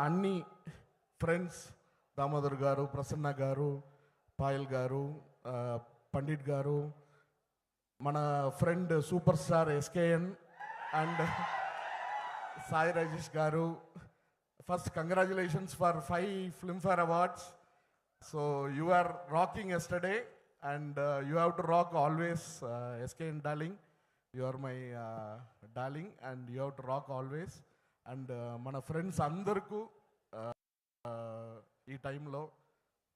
అన్ని ఫ్రెండ్స్ దామోదర్ గారు, ప్రసన్న గారు, పాయల్ గారు, పండిట్ గారు, మన friend super star SKN and Sai Rajesh గారు. First congratulations for 5 Filmfare awards. So you are rocking yesterday and you have to rock always. SKN darling, you are my darling and you have to rock always. And మన friends అందరికీ ఈ టైంలో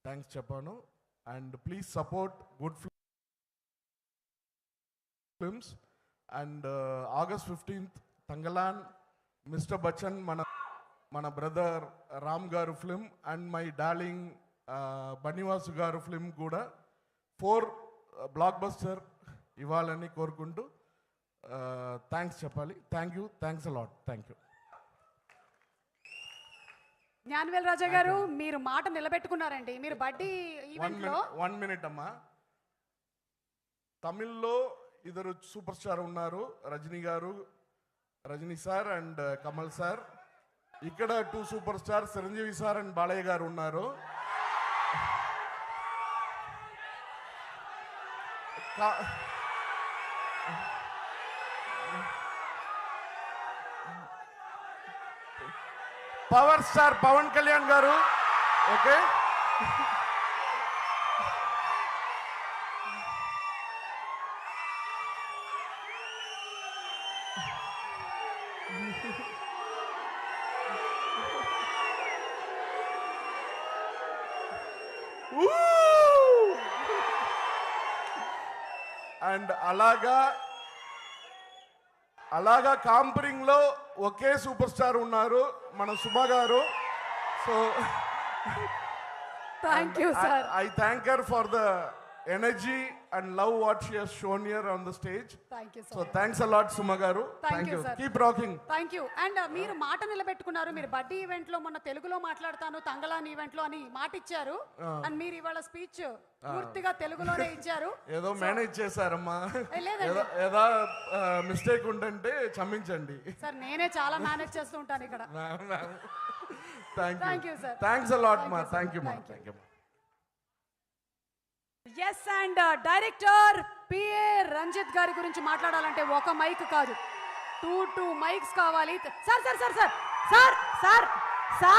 thanks చెప్పాను. And please support good films. And August 15th Thangalaan, mister Bachchan, మన brother Ram గారు film and my darling Bunny Vasu గారు film కూడా 4 block buster ఇవ్వాలని కోరుకుంటూ థ్యాంక్స్ చెప్పాలి. Thank you, thanks a lot, thank you. Gnanavel Raja గారు, మీరు మాట నిలబెట్టుకున్నారండి. మీరు బడ్డీ ఈవెంట్ లో 1 minute అమ్మా. తమిళ్లో ఇద్దరు సూపర్ స్టార్ ఉన్నారు, Rajini sir and Kamal sir. ఇక్కడ 2 super star Chiranjeevi sir and Balayya గారు ఉన్నారు. పవర్ స్టార్ పవన్ కళ్యాణ్ గారు. ఓకే, అండ్ అలాగా కాంపరింగ్ లో ఒకే సూపర్ స్టార్ ఉన్నారు, మన సుమ గారు. So thank you sir. I thank her for the energy and love what she has shown here on the stage. Thank you So sir. thanks a lot Suma garu. Thank you, sir. Keep rocking. Thank you. And మీరు మాట నిలబెట్టుకున్నారు. మీరు బడ్డీ event లో మొన్న తెలుగులో మాట్లాడతాను, Thangalaan event లో అని మాట ఇచ్చారు. అండ్ మీరు ఇవాళ స్పీచ్ పూర్తిగా తెలుగులోనే ఇచ్చారు. ఏదో మేనేజ్ చేశారమ్మా. లేదండి ఏదో మిస్టేక్ ఉంటే క్షమించండి. సార్, నేనే చాలా మేనేజ్ చేస్తూ ఉంటాను ఇక్కడ. Thank you sir. Thanks a lot ma. Thank you ma. Thank you ma. Yes, and director PA Ranjith గారి గురించి మాట్లాడాలంటే ఒక మైక్ కాదు, 2 మైక్స్ కావాలి. Sir sir sir sir sir sir sir